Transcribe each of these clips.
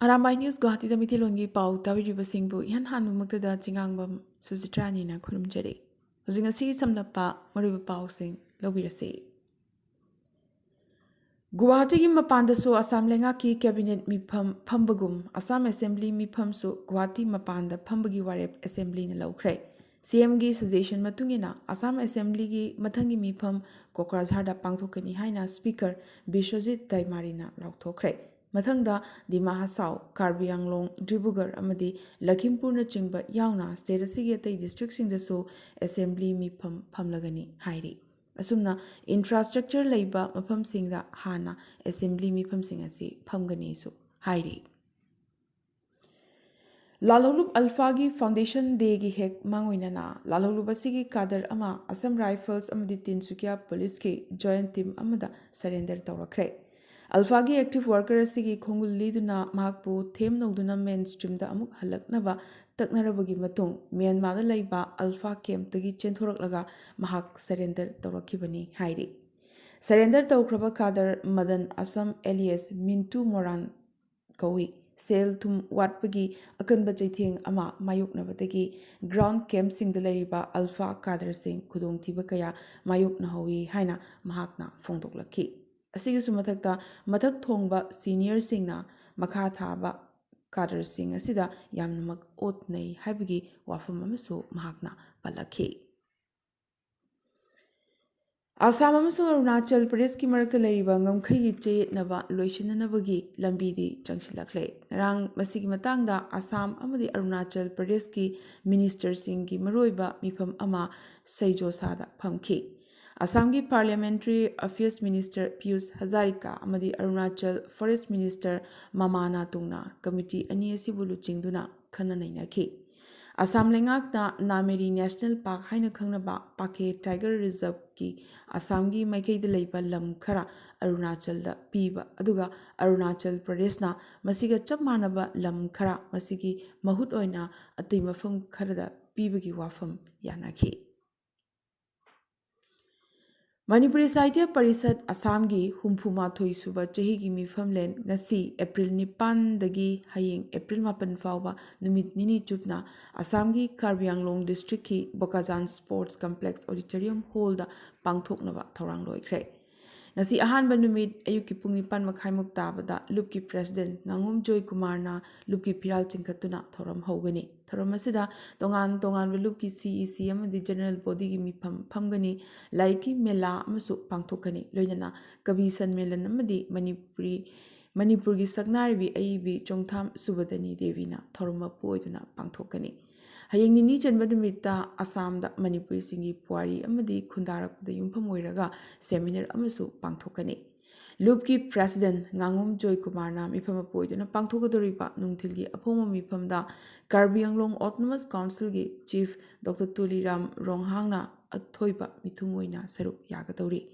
Arambai News Guwahati da Mithilongi Pau Tabiribasingbu Ihan Hanbumuktada Chingangbam Suzitrani Kurumjari. Hojing asi samlappa Maruba Pausing Lobirasi. Guwahati gi Mapandasu Assam Lengaki Cabinet Mipam Pambagum Assam Assembly Mipamsu Guwahati Mapanda Pambagi Warep Assembly na Laukre. CM gi suggestion matungina Assam Assembly gi Mathangi Mipam Kokrajharda Pangthokani haina Speaker Bishwajit Daimarina Lauthokre. Mathangda Dima Hasau, Karbi Anglong, Dribugar amadi Lakhimpur chingba yauna state asigi atai district singdasu assembly mipam phamlagani hairi. Asumna infrastructure leiba mafam singda hana assembly mipam singasi phamgani su hairi. Lalolub Alfagi Foundation Day gi hek mangoinana Lalolub asigi kadar ama Assam Rifles amadi Tinsukia Police ki joint team amada surrender tawrakre. Alfagi active worker asigi khongul liduna mahakpu them noduna mainstream da amuk halaknaba taknarabagi matung Myanmar da laiba Alpha camp tagi chenthuraklaga mahak surrender tawrakibani hairi. Surrender tawkraba kadar Madan Assam alias Mintu Moran kawi sel thum watpagi akanba chaitheng ama mayuknabadagi ground camp singda lariba Alpha kadar sing khudong thiba kaya mayukna hawi haina mahakna phongdoklakhi. Asigisu mathakta mathak thongba senior singna makha thaba kadar sing asida yamnamak otnai haibagi wafam amasu mahakna palakhi. Assam amasung Arunachal Pradesh ki marakta lariba ngamkhai che naba loisinanabagi lambidi changsilakhle. Rang masigi matangda Assam amadi Arunachal Pradesh ki minister singi maroiba mifam ama saijo sada phamki. Assam ki Parliamentary Affairs Minister Piyush Hazarika amadi Arunachal Forest Minister Mamana Tungna Committee ani asibu luchingduna khananainakhi. Assam Lengakna Nameri National Park haina khangnaba Pake Tiger Reserve ki Assam gi maikai da leiba lam khara Arunachal da piba aduga Arunachal Pradesh na masiga chap manaba lam khara masigi mahut oina atai mafam khara da pibagi wafam yanakhi. Manipuri Sahitya Parishad Assam gi Humphuma suba chahi gi mifamlen ngasi April 9 dagi hayeng April 8 fawba numit nini chupna Assam gi Karbi Anglong district ki Bokazan Sports Complex Auditorium Hall da pangthoknaba thorang loikre. Ngasi ahanba numit ayuki pung 9 makhaimuk tabada lupki president Ngangum Joy Kumarna lupki piral chingkhatuna thoram hogani. Thoram asida tongan lupki CEC amadi general body gi mifam phamgani laiki mela amasu pangthokani loinana kabi sanmelan amadi Manipur gi saknaribi aibi chongtham subadani devina thorama poiduna pangthokani. Hayeng nini chanba numita Assam da Manipuri singi puari amadi khundarak da yumpham oiraga seminar amasu pangthokani. Lupki president Ngangum Joy Kumarna mifam poiduna pangthokadoriba nungthilgi aphoma mifam da Karbi Anglong Autonomous Council gi chief Dr. Tuliram Ronghangna athoiba mithumoina saruk yagadori.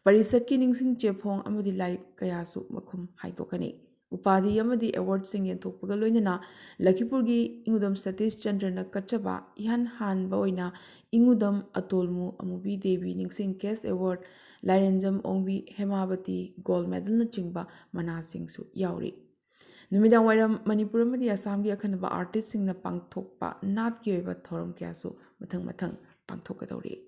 Parishad ki ningsing chephong amadi larik kayasu makhum haidokani. Upadi amadi award sing yenthokpaga loinana Lakhipur gi Ingudam Satish Chandrana kachaba ihan hanba oina Ingudam Atolmu Amubi Devi ningsing case award Lairenjam Ongbi Hemabati gold medal na chingba mana singsu yauri. Numidang wairam Manipur amadi Assam gi akhanaba artist singna pangthokpa nat ki oiba thoram kyasu mathang pangthokadori.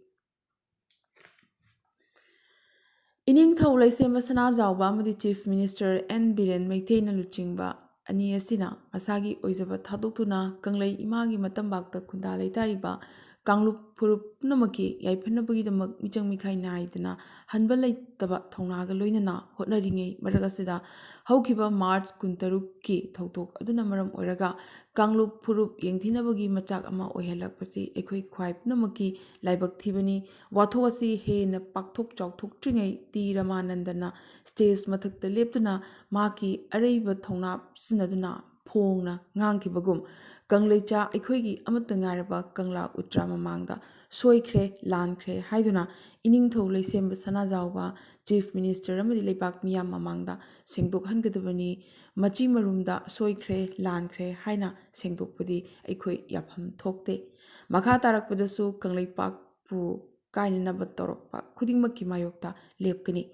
Ining Thawlai Sema Sana Zawba amadi Chief Minister N. Biren Maithaina Luchingba ani asina masagi oizaba thadoktuna Kanglai imagi matambakta khunda leitariba Kanglup Purup Namaki Yaipanabagi the Michang Mikai Naidana Hanba Laitaba Tongaga Loinana Hotnaringi Maragasida Haukiba March Kuntaruki Tautok Adunamaram Oraga Kanglup Purup Yangtinabagi Machak Ama Ohelak Pasi Equi Quip Namaki Laibak Thibani Watoasi Hena Paktok Choktok Tringai Ti Ramanandana Stage Matak the Leptuna Maki Areva Tona Sinaduna Pongna Ngankibagum Kanglecha Equigi Amatangaraba Kangla Utra Mamanga Soikre Lankre Haiduna Ining Thawlai Semba Sana Zawba Chief Minister Amadi Leibak Miyam Mamangda Sengdok Hangadabani Machi Marumda Soikre Lankre Haina Sengdokpadi Equi Yapham Thokte Makha Tarakpadasu Kanglai Pak Pu Kainanaba Torokpa Kudingmaki Mayokta Lepkani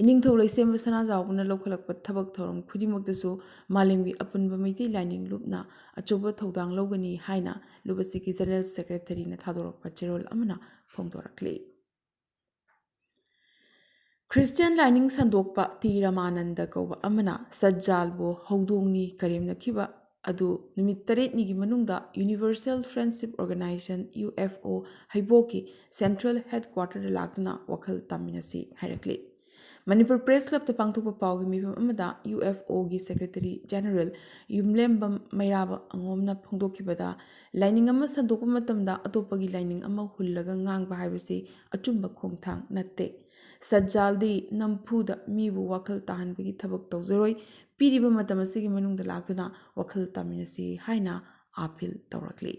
इनिंथौ लैसेम सनाजाउबना लौखलकपा थबक थौरम खुदिमक्तसु मालेमगी अपुनबा मैती लाइनिंग लुपना अचौबा थौदांग लौगनी हाइना लुबसिकी जनरल सेक्रेटरी ना थादोरकपा चेरोल अमना फोंदोरकले Christian lining sandokpa ti Ramananda kauba amana sajjalbo howdongni karemnakiba adu numit taret nigi manungda Universal Friendship Organization UFO haiboki Central Headquarter lakna wakhal taminasi hairakle Manipur Press Club ta pangthopa pawgi mifam amada UFO gi Secretary General Yumlembam Mairaba angomna phongdokibada lining ama sandokpa matamda atopagi lining ama hullaga ngangba haibasi achumba khongthang natte Sajjaldi nampuda mibu wakal tahanbagi thabak tawzaroi piriba matam asigi manungda lakduna wakal taminasi haina appeal tawrakli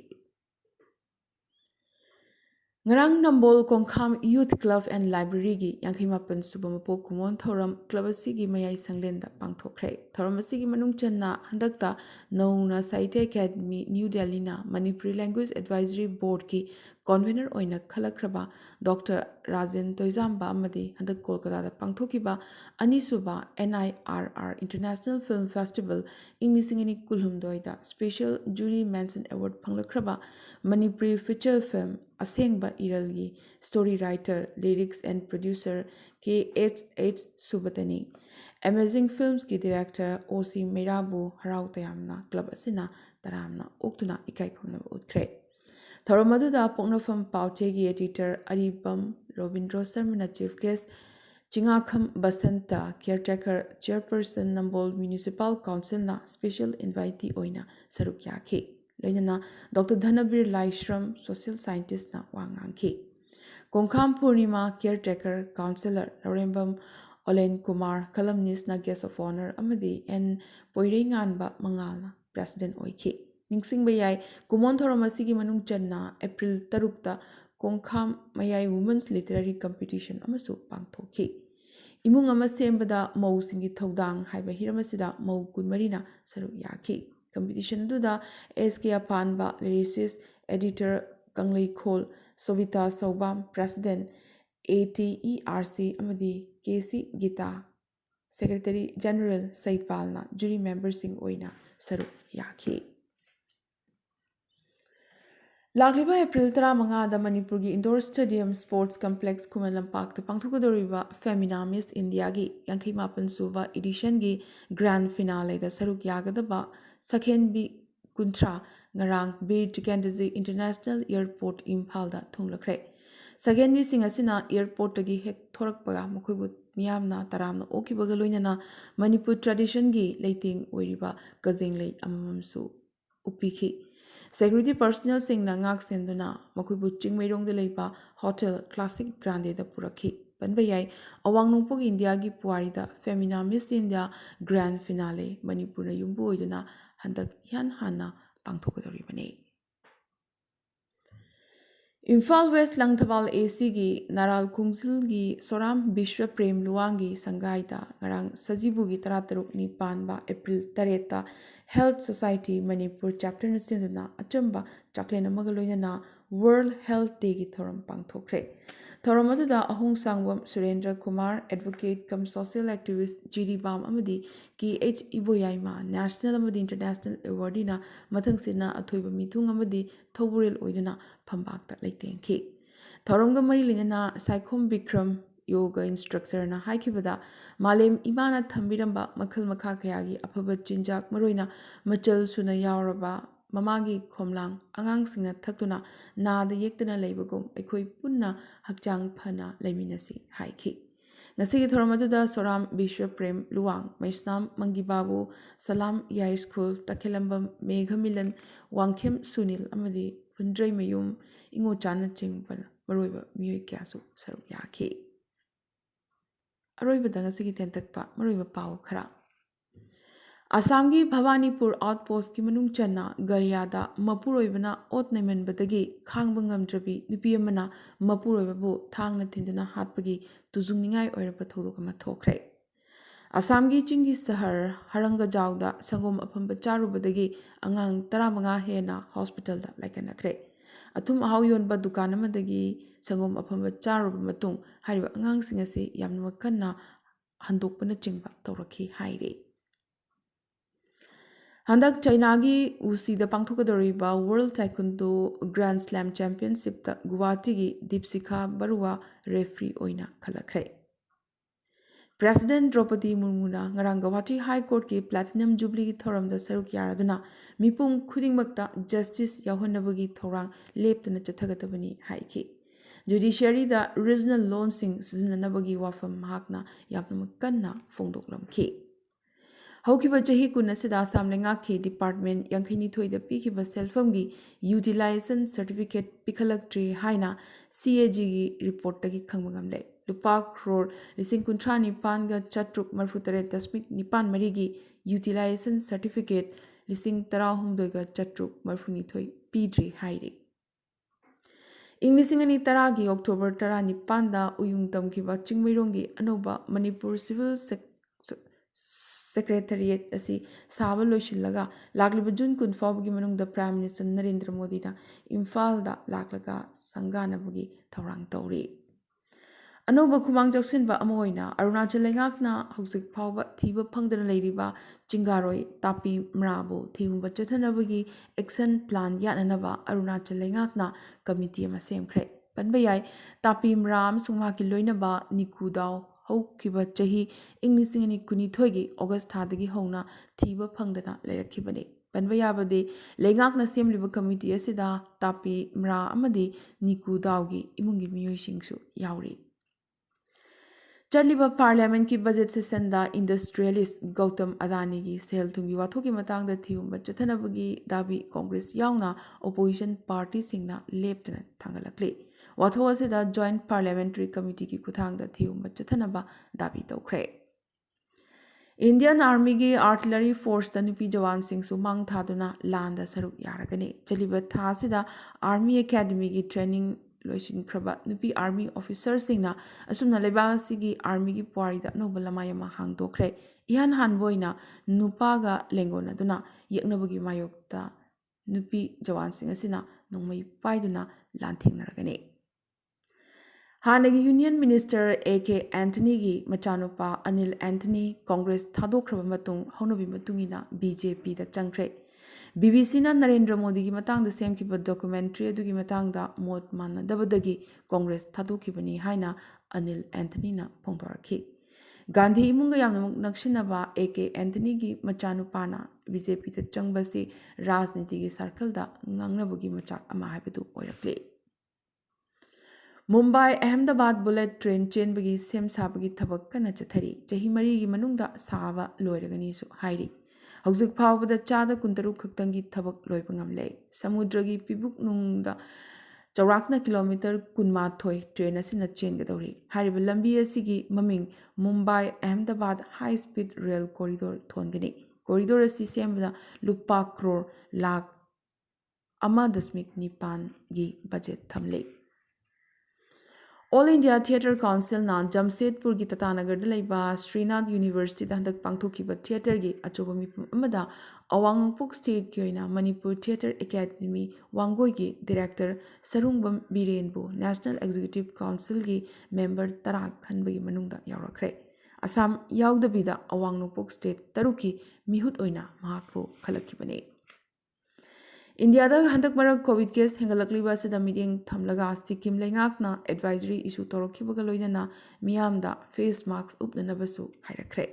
Ngarang Nambol Kongkham Youth Club and Library gi Yankhimapan Subamapo Kumon Thoram Club asigi mayai sanglenda pangthokre Thoram asigi manung channa handakta Nauna Sahitya Academy New Delhi na Manipuri Language Advisory Board ki convener oina khalakraba Dr. Rajen Toizamba amadi handak Kolkata da pangthokiba Anisuba NIRR International Film Festival ing lisingani kulhumdoida Special Jury Mention Award panglakraba Manipuri feature film Asengba Iralgi story writer lyrics and producer K.H.H. Subatani Amazing Films ki director O.C. Meirabu Harau Tayamna club asina taramna oktuna ikai khomna utkre Thoromaduda Pongnafam Pauchegi editor Aribam Robindro Sarmana chief guest Chingakham Basanta caretaker chairperson Nambol Municipal Council na special invitee oina saruk yakhi Loinana Dr. Dhanabir Laishram social scientist na wangangki Kongkham Purnima caretaker councillor Laurembam Olen Kumar columnist na guest of honor amadi N Poiringanba Mangalna president oiki Ningsing bayai kumon thoramasigi manung channa April 3 Kongkham Mayai Women's Literary Competition amasu pangthokhi Imung ama sembada mau singi thodang haiba hiramasida mau kunmarina saru yakhi competition duda SK Apanba lyricist editor Kanglei Khol Sobita Saubam president ATERC amadi KC Gita secretary general Saipalna jury members sing oina saru yakhi Lagliba April 15 da Manipurgi Indoor Stadium Sports Complex Khuman Lampak ta pangthokadoriba Femina Miss India gi 68 suba edition gi grand finale da saruk yagadaba Sakhen bi Kuntra ngarang Bir Tikandazi International Airport Imphal da thunglakre Sakhen bi sing asina airport gi hek thorakpaga mukhoibu miyamna taramna okibaga loinana Manipur tradition gi leiting oiriba kajenglei amamsu upikhi Security personnel sing na ngak senduna makuibu chingmeirong de leiba hotel classic grande da purakhi panbayai awang nungpog India gi puari da Femina Miss India grand finale Manipur na yumbu oiduna handak yan hanna pangthokadori bane Imphal West Langthawal AC gi Naral Kungsil gi Soram Bishwa Prem Luang gi Sangaita ngarang Sajibu gi 36 ni panba April 3 ta Health Society Manipur chapter na sinduna achamba chaklena magaloina na World Health Day gi thoram pangthokre thoram aduda ahung sangwam Surendra Kumar advocate cum social activist GD Bam amadi KH Iboyaima national amadi international awardina mathang sina athoiba mithung amadi thoburel oiduna phambakta leitengki thoramga mari linana Saikhom Bikram yoga instructor na haikibada malem imana thambiramba makhal makha khayagi afaba chinjak maroina machal suna yauraba mamagi khomlang angang singna thaktuna nada yektana leibagum ekhoi punna hakjang phana leiminasi haiki ngasigi thoramaduda Soram Bishwa Prem Luang Maisnam Mangibabu Salam Yai School Takhelambam Meghamilan Wangkhem Sunil amadi Phundrai Mayum Ingo Chana Chingpan Maroiba Miyoi Kyasu Saruk Yaki Aroiba Dangasigi Tentakpa Maroiba Pao Khara Assamgi Bhavanipur outpost ki manung channa Garyada Mapuroibana ot naimanbadagi Khangbangam-drabi nupi amana Mapuroibabu thangna thinduna hatpagi tuzungningai oiraba thodok ama thokre Assamgi Chingi Sahar Harangajawda Sangom Apamba Charubadagi Angang 15 hena hospital da laikanakre Athum ahau yonba dukan amadagi Sangom Apamba Charuba matung hariba angang singase yamna kanna ꯍꯟꯗꯣꯛꯄꯅꯆꯤꯡꯕ ꯇꯧꯔꯛꯈꯤ ꯍꯥꯏꯔꯤ꯫ ꯍꯟꯗꯛ ꯆꯥꯏꯅꯥꯒꯤ ꯎꯁꯤꯗ ꯄꯥꯡꯊꯣꯛꯀꯗꯧꯔꯤꯕ world taekwondo ꯒ꯭ꯔꯥꯟ slam ꯆꯦꯝꯄꯤꯌꯟꯁꯤꯞꯇ ꯒꯨꯋꯥꯍꯥꯇꯤꯒꯤ ꯗꯤꯞꯁꯤꯈꯥ ꯕꯔꯨꯋꯥ referee ꯑꯣꯏꯅ ꯈꯜꯂꯛꯈ꯭ꯔꯦ꯫ President ꯗ꯭ꯔꯧꯄꯗꯤ ꯃꯨꯔꯃꯨꯅ ꯉꯔꯥꯡ ꯒꯨꯋꯥꯍꯥꯇꯤ ꯍꯥꯏ ꯀꯣꯔꯠꯀꯤ platinum ꯖꯨꯕꯤꯂꯤꯒꯤ ꯊꯧꯔꯝꯗ ꯁꯔꯨꯛ ꯌꯥꯔꯗꯨꯅ ꯃꯤꯄꯨꯝ ꯈꯨꯗꯤꯡꯃꯛꯇ ꯖꯁꯇꯤꯁ ꯌꯥꯎꯍꯟꯅꯕꯒꯤ ꯊꯧꯔꯥꯡ ꯂꯦꯞꯇꯅ ꯆꯠꯊꯒꯗꯕꯅꯤ ꯍꯥꯏꯈꯤ꯫ ꯖꯨꯗꯤꯁꯤꯌꯔꯤꯗ ꯔꯤꯖꯅꯦꯜ ꯂꯣꯟꯁꯤꯡ ꯁꯤꯖꯤꯟꯅꯅꯕꯒꯤ ꯋꯥꯐꯝ ꯃꯍꯥꯛꯅ ꯌꯥꯝꯅ ꯀꯟꯅ ꯐꯣꯡꯗꯣꯛꯂꯝꯈꯤ꯫ ꯍꯧꯈꯤꯕ ꯆꯍꯤ ꯀꯨꯟ ꯑꯁꯤꯗ ꯑꯁꯥꯝ ꯂꯩꯉꯥꯛꯀꯤ ꯗꯤꯄꯥꯔꯠꯃꯦꯟꯠ 82ꯗ ꯄꯤꯈꯤꯕ ꯁꯦꯜꯐꯝꯒꯤ ꯌꯨꯇꯤꯂꯥꯏꯖꯦꯁꯟ ꯁꯔꯇꯤꯐꯤꯀꯦꯠ ꯄꯤꯈꯠꯂꯛꯇ꯭ꯔꯤ ꯍꯥꯏꯅ CAGꯒꯤ ꯔꯤꯄꯣꯔꯠꯇꯒꯤ ꯈꯪꯕ ꯉꯝꯂꯦ꯫ ꯂꯨꯄꯥ ꯀ꯭ꯔꯣꯔ 39,938.94ꯒꯤ ꯌꯨꯇꯤꯂꯥꯏꯖꯦꯁꯟ ꯁꯔꯇꯤꯐꯤꯀꯦꯠ 19,632 ꯄꯤꯗ꯭ꯔꯤ ꯍꯥꯏꯔꯤ꯫ ꯏꯪ 2010ꯒꯤ ꯑꯣꯛꯇꯣꯕꯔ 19ꯗ ꯎꯌꯨꯡ ꯇꯝꯈꯤꯕ ꯆꯤꯡꯃꯩꯔꯣꯡꯒꯤ ꯑꯅꯧꯕ ꯃꯅꯤꯄꯨꯔ ꯁꯤꯚꯤꯜ ꯁꯦꯀ꯭ꯔꯦꯇꯔꯤꯌꯦꯠ ꯑꯁꯤ ꯁꯥꯕ ꯂꯣꯏꯁꯤꯜꯂꯒ ꯂꯥꯛꯂꯤꯕ ꯖꯨꯟ 10 ꯐꯥꯎꯕꯒꯤ ꯃꯅꯨꯡꯗ ꯄ꯭ꯔꯥꯏꯝ ꯃꯤꯅꯤꯁꯇꯔ ꯅꯔꯦꯟꯗ꯭ꯔ ꯃꯣꯗꯤꯅ ꯏꯝꯐꯥꯜꯗ ꯂꯥꯛꯂꯒ ꯁꯪꯒꯥꯅꯕꯒꯤ ꯊꯧꯔꯥꯡ ꯇꯧꯔꯤ꯫ ꯑꯅꯧꯕ ꯈꯨꯃꯥꯡ ꯆꯥꯎꯁꯤꯟꯕ ꯑꯃ ꯑꯣꯏꯅ ꯑꯔꯨꯅꯥꯆꯜ ꯂꯩꯉꯥꯛꯅ ꯍꯧꯖꯤꯛ ꯐꯥꯎꯕ ꯊꯤꯕ ꯐꯪꯗꯅ ꯂꯩꯔꯤꯕ ꯆꯤꯡꯒꯥꯔꯣꯏ ꯇꯥꯄꯤ ꯃ꯭ꯔꯥꯕꯨ ꯊꯤꯍꯨꯝꯕ ꯆꯠꯊꯅꯕꯒꯤ ꯑꯦꯛꯁꯟ ꯄ꯭ꯂꯥꯟ ꯌꯥꯠꯅꯅꯕ ꯑꯔꯨꯅꯥꯆꯜ ꯂꯩꯉꯥꯛꯅ ꯀꯃꯤꯇꯤ ꯑꯃ ꯁꯦꯝꯈ꯭ꯔꯦ꯫ ꯄꯟꯕ ꯌꯥꯏ ꯇꯥꯄꯤ ꯃ꯭ꯔꯥ ꯑꯃꯁꯨꯡ ꯃꯍꯥꯛꯀꯤ ꯂꯣꯏꯅꯕ ꯅꯤꯀꯨꯗꯥꯎ ꯍꯧꯈꯤꯕ ꯆꯍꯤ ꯏꯪ 2019ꯒꯤ ꯑꯣꯒꯁꯠ ꯊꯥꯗꯒꯤ ꯍꯧꯅ ꯊꯤꯕ ꯐꯪꯗꯅ ꯂꯩꯔꯛꯈꯤꯕꯅꯤ꯫ ꯄꯟꯕ ꯌꯥꯕꯗꯤ ꯂꯩꯉꯥꯛꯅ ꯁꯦꯝꯂꯤꯕ ꯀꯃꯤꯇꯤ ꯑꯁꯤꯗ ꯇꯥꯄꯤ ꯃ꯭ꯔꯥ ꯑꯃꯗꯤ ꯅꯤꯀꯨꯗꯥꯎꯒꯤ ꯏꯃꯨꯡꯒꯤ ꯃꯤꯑꯣꯏꯁꯤꯡꯁꯨ ꯌꯥꯎꯔꯤ꯫ ꯆꯠꯂꯤꯕ ꯄꯥꯔꯂꯤꯌꯥꯃꯦꯟꯠꯀꯤ ꯕꯖꯦꯠ ꯁꯦꯁꯟꯗ ꯏꯟꯗꯁꯇ꯭ꯔꯤꯌꯦꯂꯤꯁꯠ ꯒꯧꯇꯝ ꯑꯗꯥꯅꯤꯒꯤ ꯁꯦꯜ-ꯊꯨꯝꯒꯤ ꯋꯥꯊꯣꯛꯀꯤ ꯃꯇꯥꯡꯗ ꯊꯤꯍꯨꯝꯕ ꯆꯠꯊꯅꯕꯒꯤ ꯗꯥꯕꯤ ꯀꯣꯡꯒ꯭ꯔꯦꯁ ꯌꯥꯎꯅ ꯑꯣꯄꯣꯖꯤꯁꯟ ꯄꯥꯔꯇꯤꯁꯤꯡꯅ ꯂꯦꯞꯇꯅ ꯊꯥꯡꯒꯠꯂꯛꯂꯤ꯫ ꯋꯥꯊꯣꯛ ꯑꯁꯤꯗ ꯖꯣꯏꯟꯠ ꯄꯥꯔꯂꯤꯌꯥꯃꯦꯟꯇꯔꯤ ꯀꯃꯤꯇꯤꯒꯤ ꯈꯨꯠꯊꯥꯡꯗ ꯊꯤꯍꯨꯝꯕ ꯆꯠꯊꯅꯕ ꯗꯥꯕꯤ ꯇꯧꯈ꯭ꯔꯦ꯫ ꯏꯟꯗꯤꯌꯟ ꯑꯥꯔꯃꯤꯒꯤ ꯑꯥꯔꯇꯤꯂꯔꯤ ꯐꯣꯔꯁꯇ ꯅꯨꯄꯤ ꯖꯋꯥꯟꯁꯤꯡꯁꯨ ꯃꯥꯡ ꯊꯥꯗꯨꯅ ꯂꯥꯟꯗ ꯁꯔꯨꯛ ꯌꯥꯔꯒꯅꯤ꯫ ꯆꯠꯂꯤꯕ ꯊꯥ ꯑꯁꯤꯗ ꯑꯥꯔꯃꯤ ꯑꯦꯀꯥꯗꯦꯃꯤꯒꯤ ꯇ꯭ꯔꯦꯅꯤꯡ ꯂꯣꯏꯁꯤꯟꯈ꯭ꯔꯕ ꯅꯨꯄꯤ ꯑꯥꯔꯃꯤ ꯑꯣꯐꯤꯁꯔꯁꯤꯡꯅ ꯑꯁꯨꯝꯅ ꯂꯩꯕꯥꯛ ꯑꯁꯤꯒꯤ ꯑꯥꯔꯃꯤꯒꯤ ꯄꯨꯋꯥꯔꯤꯗ ꯑꯅꯧꯕ ꯂꯃꯥꯏ ꯑꯃ ꯍꯥꯡꯗꯣꯛꯈ꯭ꯔꯦ꯫ ꯏꯍꯥꯟ ꯍꯥꯟꯕ ꯑꯣꯏꯅ ꯅꯨꯄꯥꯒ ꯂꯦꯡꯒꯣꯟꯅꯗꯨꯅ ꯌꯦꯛꯅꯕꯒꯤ ꯃꯥꯌꯣꯛꯇ ꯅꯨꯄꯤ ꯖꯋꯥꯟꯁꯤꯡ ꯑꯁꯤꯅ ꯅꯣꯡꯃꯩ ꯄꯥꯏꯗꯨꯅ ꯂꯥꯟꯊꯦꯡꯅꯔꯒꯅꯤ꯫ ꯍꯥꯟꯅꯒꯤ ꯌꯨꯅꯤꯌꯟ ꯃꯤꯅꯤꯁꯇꯔ A.K. ꯑꯦꯟꯊꯅꯤꯒꯤ ꯃꯆꯥꯅꯨꯄꯥ ꯑꯅꯤꯜ ꯑꯦꯟꯊꯅꯤ ꯀꯣꯡꯒ꯭ꯔꯦꯁ ꯊꯥꯗꯣꯛꯈ꯭ꯔꯕ ꯃꯇꯨꯡ ꯍꯧꯅꯕꯤ ꯃꯇꯨꯡꯏꯟꯅ BJPꯗ ꯆꯪꯈ꯭ꯔꯦ꯫ BBCꯅ ꯅꯔꯦꯟꯗ꯭ꯔ ꯃꯣꯗꯤꯒꯤ ꯃꯇꯥꯡꯗ ꯁꯦꯝꯈꯤꯕ ꯗꯣꯀꯨꯃꯦꯟꯇꯔꯤ ꯑꯗꯨꯒꯤ ꯃꯇꯥꯡꯗ ꯃꯣꯠ ꯃꯥꯟꯅꯗꯕꯗꯒꯤ ꯀꯣꯡꯒ꯭ꯔꯦꯁ ꯊꯥꯗꯣꯛꯈꯤꯕꯅꯤ ꯍꯥꯏꯅ ꯑꯅꯤꯜ ꯑꯦꯟꯊꯅꯤꯅ ꯐꯣꯡꯗꯣꯔꯛꯈꯤ꯫ ꯒꯥꯟꯙꯤ ꯏꯃꯨꯡꯒ ꯌꯥꯝꯅꯃꯛ ꯅꯛꯁꯤꯟꯅꯕ A.K. ꯑꯦꯟꯊꯅꯤꯒꯤ ꯃꯆꯥꯅꯨꯄꯥꯅ BJPꯗ ꯆꯪꯕꯁꯤ ꯔꯥꯖꯅꯤꯇꯤꯒꯤ ꯁꯥꯔꯀꯜꯗ ꯉꯥꯡꯅꯕꯒꯤ ꯃꯆꯥꯛ ꯑꯃ ꯍꯥꯏꯕꯗꯨ ꯑꯣꯏꯔꯛꯂꯤ꯫ ꯃꯨꯝꯕꯥꯏ ꯑꯍꯃꯗꯥꯕꯥꯗ ꯕꯨꯂꯦꯠ ꯇ꯭ꯔꯦꯟ ꯆꯦꯟꯕꯒꯤ ꯁꯦꯝ ꯁꯥꯕꯒꯤ ꯊꯕꯛ ꯀꯟꯅ ꯆꯠꯊꯔꯤ꯫ ꯆꯍꯤ 4ꯒꯤ ꯃꯅꯨꯡꯗ ꯁꯥꯕ ꯂꯣꯏꯔꯒꯅꯤꯁꯨ ꯍꯥꯏꯔꯤ꯫ ꯍꯧꯖꯤꯛ ꯐꯥꯎꯕꯗ ꯆꯥꯗ 63 ꯈꯛꯇꯪꯒꯤ ꯊꯕꯛ ꯂꯣꯏꯕ ꯉꯝꯂꯦ꯫ ꯁꯃꯨꯗ꯭ꯔꯒꯤ ꯄꯤꯕꯨꯛꯅꯨꯡꯗ ꯆꯥꯎꯔꯥꯛꯅ ꯀꯤꯂꯣꯃꯤꯇꯔ 12 ꯇ꯭ꯔꯦꯟ ꯑꯁꯤꯅ ꯆꯦꯟꯒꯗꯧꯔꯤ꯫ ꯍꯥꯏꯔꯤꯕ ꯂꯝꯕꯤ ꯑꯁꯤꯒꯤ ꯃꯃꯤꯡ ꯃꯨꯝꯕꯥꯏ ꯑꯍꯃꯗꯥꯕꯥꯗ ꯍꯥꯏ ꯁ꯭ꯄꯤꯗ ꯔꯦꯜ ꯀꯣꯔꯤꯗꯣꯔ ꯊꯣꯟꯒꯅꯤ꯫ ꯀꯣꯔꯤꯗꯣꯔ ꯑꯁꯤ ꯁꯦꯝꯕꯗ ꯂꯨꯄꯥ ꯀ꯭ꯔꯣꯔ ꯂꯥꯈ 1.9ꯒꯤ ꯕꯖꯦꯠ ꯊꯝꯂꯤ꯫ ꯑꯣꯜ ꯏꯟꯗꯤꯌꯥ ꯊꯤꯌꯦꯇꯔ ꯀꯥꯎꯟꯁꯤꯜꯅ ꯖꯝꯁꯦꯗꯄꯨꯔꯒꯤ ꯇꯥꯇꯥꯅꯒꯔꯗ ꯂꯩꯕ ꯁ꯭ꯔꯤꯅꯥꯊ ꯌꯨꯅꯤꯚꯔꯁꯤꯇꯤꯗ ꯍꯟꯗꯛ ꯄꯥꯡꯊꯣꯛꯈꯤꯕ ꯊꯤꯌꯦꯇꯔꯒꯤ ꯑꯆꯧꯕ ꯃꯤꯐꯝ ꯑꯃꯗ ꯑꯋꯥꯡ ꯅꯣꯡꯄꯣꯛ ꯁ꯭ꯇꯦꯠꯀꯤ ꯑꯣꯏꯅ ꯃꯅꯤꯄꯨꯔ ꯊꯤꯌꯦꯇꯔ ꯑꯦꯀꯥꯗꯦꯃꯤ ꯋꯥꯡꯒꯣꯏꯒꯤ ꯗꯤꯔꯦꯛꯇꯔ ꯁꯔꯨꯡꯕꯝ ꯕꯤꯔꯦꯟꯕꯨ ꯅꯦꯁꯅꯦꯜ ꯑꯦꯛꯖꯤꯀ꯭ꯌꯨꯇꯤꯚ ꯀꯥꯎꯟꯁꯤꯜꯒꯤ ꯃꯦꯝꯕꯔ 10 ꯈꯟꯕꯒꯤ ꯃꯅꯨꯡꯗ ꯌꯥꯎꯔꯛꯈ꯭ꯔꯦ꯫ ꯑꯁꯥꯝ ꯌꯥꯎꯗꯕꯤꯗ ꯑꯋꯥꯡ ꯅꯣꯡꯄꯣꯛ ꯁ꯭ꯇꯦꯠ 6ꯀꯤ ꯃꯤꯍꯨꯠ ꯑꯣꯏꯅ ꯃꯍꯥꯛꯄꯨ ꯈꯜꯂꯛꯈꯤꯕꯅꯤ꯫ ꯏꯟꯗꯤꯌꯥꯗ ꯍꯟꯗꯛ ꯃꯔꯛ ꯀꯣꯚꯤꯗ ꯀꯦꯁ ꯍꯦꯟꯒꯠꯂꯛꯂꯤꯕ ꯑꯁꯤꯗ मियेंग ꯊꯝꯂꯒ ꯁꯤꯛꯀꯤꯝ ꯂꯩꯉꯥꯛꯅ ꯑꯦꯗꯚꯥꯏꯖꯔꯤ ꯏꯁꯨ ꯇꯧꯔꯛꯈꯤꯕꯒ ꯂꯣꯏꯅꯅ ꯃꯤꯌꯥꯝꯗ ꯐꯦꯁ ꯃꯥस्क ꯎꯞꯅꯅꯕꯁꯨ ꯍꯥꯏꯔꯛꯈ꯭ꯔꯦ꯫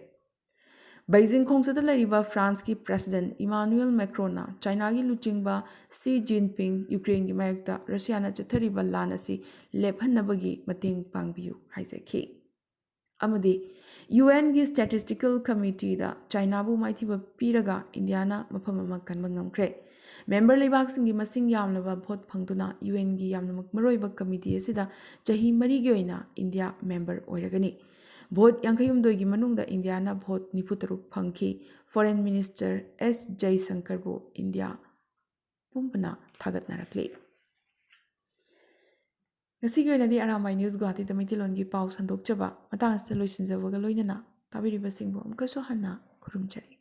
ꯕꯩꯖꯤꯡ ꯈꯣꯡꯆꯠꯇ ꯂꯩꯔꯤꯕ ꯐ꯭राꯟꯁꯀꯤ ꯄ꯭ꯔꯦꯁꯤꯗꯦꯟꯠ ꯏꯃꯥꯅꯨꯑꯦꯜ ꯃꯦꯀ꯭ꯔꯣꯟꯅ ꯆꯥꯏꯅꯥꯒꯤ ꯂꯨꯆꯤꯡꯕ ꯁꯤ ꯖꯤꯟꯄꯤꯡ ꯌꯨꯀ꯭ꯔꯦꯟꯒꯤ ꯃꯥꯌꯣꯛꯇ ꯔꯁꯤꯌꯥꯅ ꯆꯠꯊꯔꯤꯕ ꯂꯥꯟ ꯑꯁꯤ ꯂꯦꯞꯍꯟꯅꯕꯒꯤ ꯃꯇꯦꯡ ꯄꯥꯡꯕꯤꯌꯨ ꯍꯥꯏꯖꯈꯤ꯫ ꯑꯃꯗꯤ UNꯒꯤ ꯁ꯭ꯇꯦꯇꯤꯁꯇꯤꯀꯦꯜ ꯀꯃꯤꯇꯤꯗ ꯆꯥꯏꯅꯥꯕꯨ ꯃꯥꯏꯊꯤꯕ ꯄꯤꯔꯒ ꯏꯟꯗꯤꯌꯥꯅ ꯃꯐꯝ ꯑꯃ ꯀꯟꯕ ꯉꯝꯈ꯭ꯔꯦ꯫ ꯃꯦꯝꯕꯔ ꯂꯩꯕꯥꯛꯁꯤꯡꯒꯤ ꯃꯁꯤꯡ ꯌꯥꯝꯂꯕ ꯚꯣꯠ ꯐꯪꯗꯨꯅ UNꯒꯤ ꯌꯥꯝꯅꯃꯛ ꯃꯔꯨꯑꯣꯏꯕ ꯀꯃꯤꯇꯤ ꯑꯁꯤꯗ ꯆꯍꯤ 4ꯒꯤ ꯑꯣꯏꯅ ꯏꯟꯗꯤꯌꯥ ꯃꯦꯝꯕꯔ ꯑꯣꯏꯔꯒꯅꯤ꯫ ꯚꯣꯠ 59ꯒꯤ ꯃꯅꯨꯡꯗ ꯏꯟꯗꯤꯌꯥꯅ ꯚꯣꯠ 93 ꯐꯪꯈꯤ꯫ Foreign minister S. ꯖꯌꯁꯪꯀꯔꯕꯨ ꯏꯟꯗꯤꯌꯥ ꯄꯨꯝꯕꯅ ꯊꯥꯒꯠꯅꯔꯛꯂꯤ꯫ ꯉꯁꯤꯒꯤ ꯑꯣꯏꯅꯗꯤ ꯑꯔꯥꯝꯕꯥꯏ ꯅ꯭ꯌꯨꯁ ꯒꯨꯋꯥꯍꯥꯇꯤꯗ ꯃꯩꯇꯩꯂꯣꯟꯒꯤ ꯄꯥꯎ ꯁꯟꯗꯣꯛꯆꯕ ꯃꯇꯥꯡ ꯑꯁꯤꯗ ꯂꯣꯏꯁꯤꯟꯖꯕꯒ ꯂꯣꯏꯅꯅ ꯇꯥꯕꯤꯔꯤꯕꯁꯤꯡꯕꯨ ꯑꯃꯨꯛꯀꯁꯨ ꯍꯟꯅ ꯈꯨꯔꯨꯝꯖꯔꯤ꯫